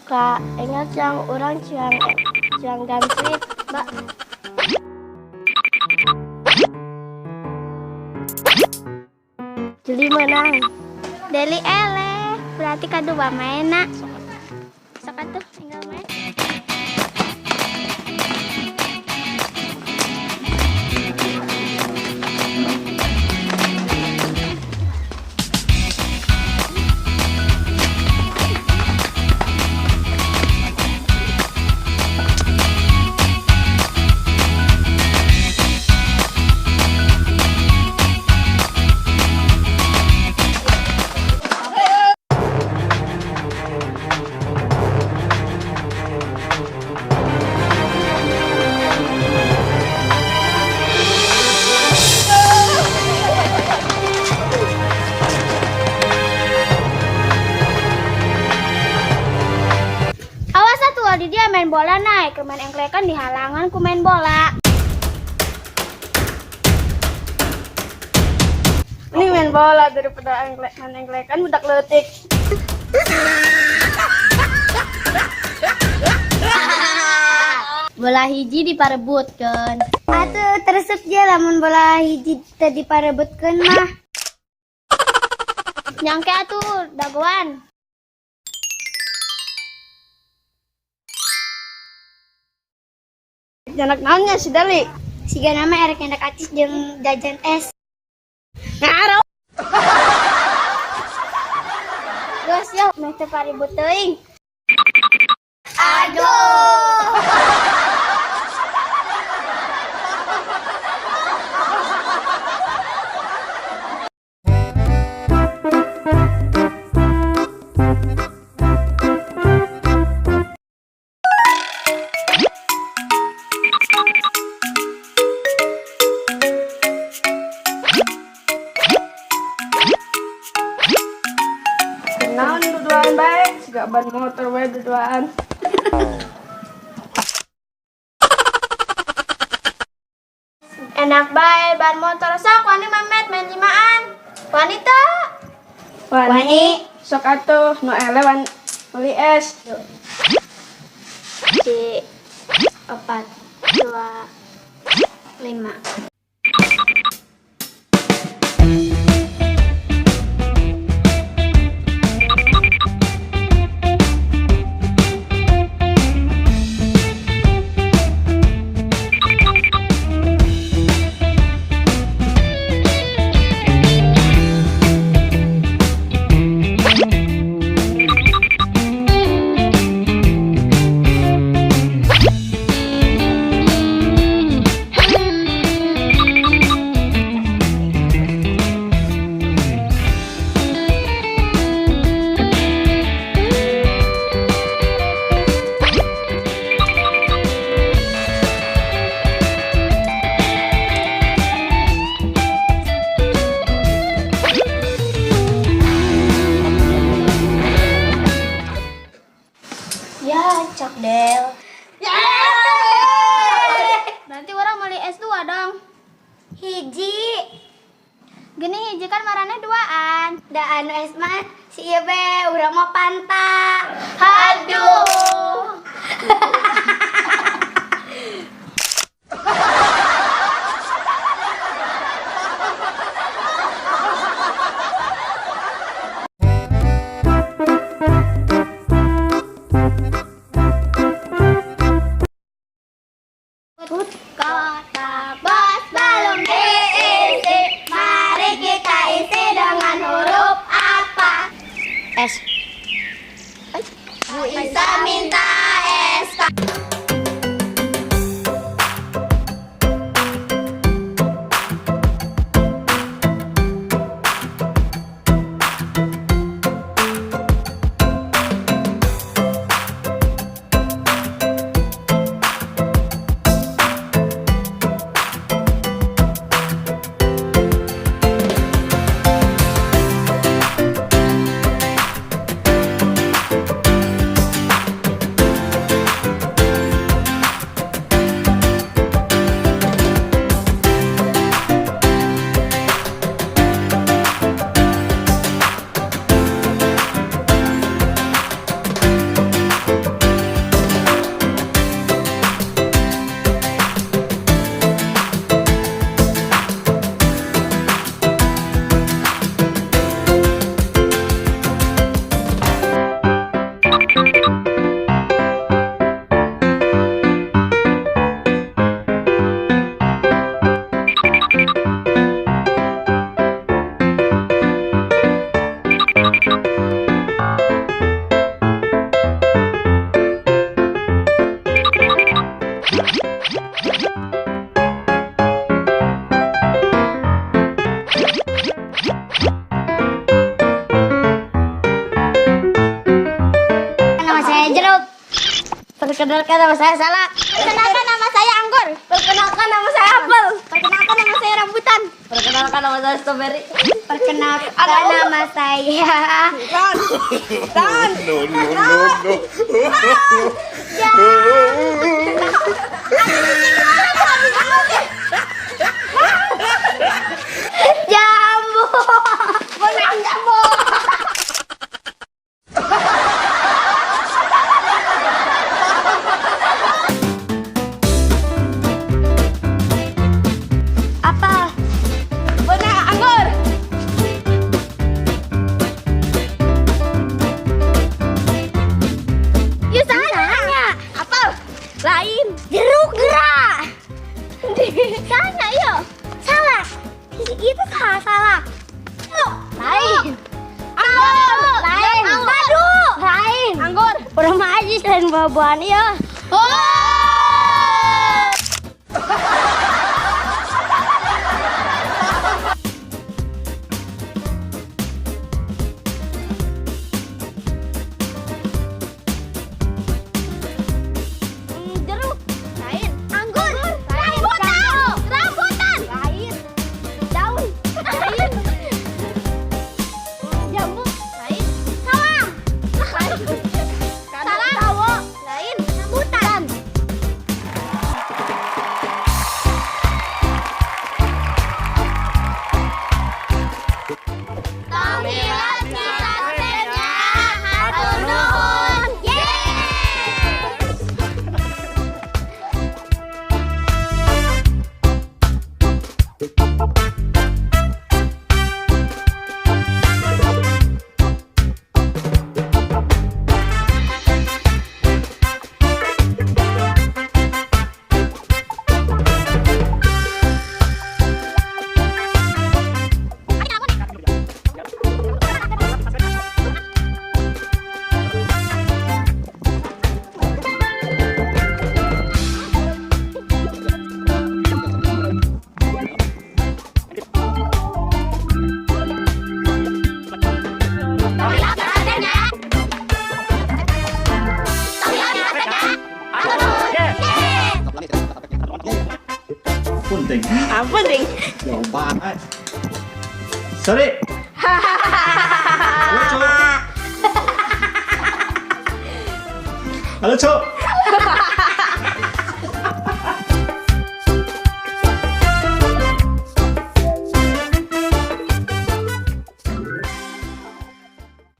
Kak, ingat yang orang Ciang Gamsrit, Mbak. Jeli menang. Deli eleh, berarti kadua maena. Sok atuh tinggal main. Di dia main bola naik ke main engklekan di halangan ku main bola. Ini main bola daripada main engklekan budak leutik. Bola hiji diparebutkeun. Atuh teresep je lamun bola hiji teu diparebutkeun mah. Nyangke atuh dagoan. Janak naonnya si Dali? Siga nama erek hendak acis jeung jajan es. Ngarau. Geus yeuh meh teu paribut teuing. Aduh. Naon duduaan bae, siga ban motor wae duduaan. Enak bae ban motor sok wani mamet main limaan. Wanita. Wani, sok atuh nu ele wan beli es. Si 4 2 5. Ya, Cok Del. Nanti orang beli S2 dong. Hiji. Gini hiji kan marane duaan. Da anu es mah si ieu be urang mah panta. Aduh. Kotak bos belum diisi. Mari kita isi dengan huruf apa? S. Bu Isa minta es. Perkenalkan nama saya Salak. Perkenalkan nama saya Anggur. Perkenalkan nama saya Apel. Perkenalkan nama saya Rambutan. Perkenalkan nama saya Strawberry. Perkenalkan nama saya. Jambu. Bukan jambu. Apa? Benar anggur. Yuk sana. Apel. Lain. Jeruk gerak. Sana yuk. Salah. Itu salah. Yuk. Lain. Anggur. Lain. Madu. Lain. Anggur. Udah mah aja selain buah-buahan ya. Oh. Jeruk. Lain. Anggur. Rambutan. Rambutan. Lain. Daun. Lain. Jambu. Lain. Salah. Lain. Salah. Tawo. Lain. Rambutan. Tomilat kita sepenya. Hatur nuhun. Yeay. Punting. Ampun, Ding. Jauh banget. Sorry. Halo, Cok. Halo, Cok.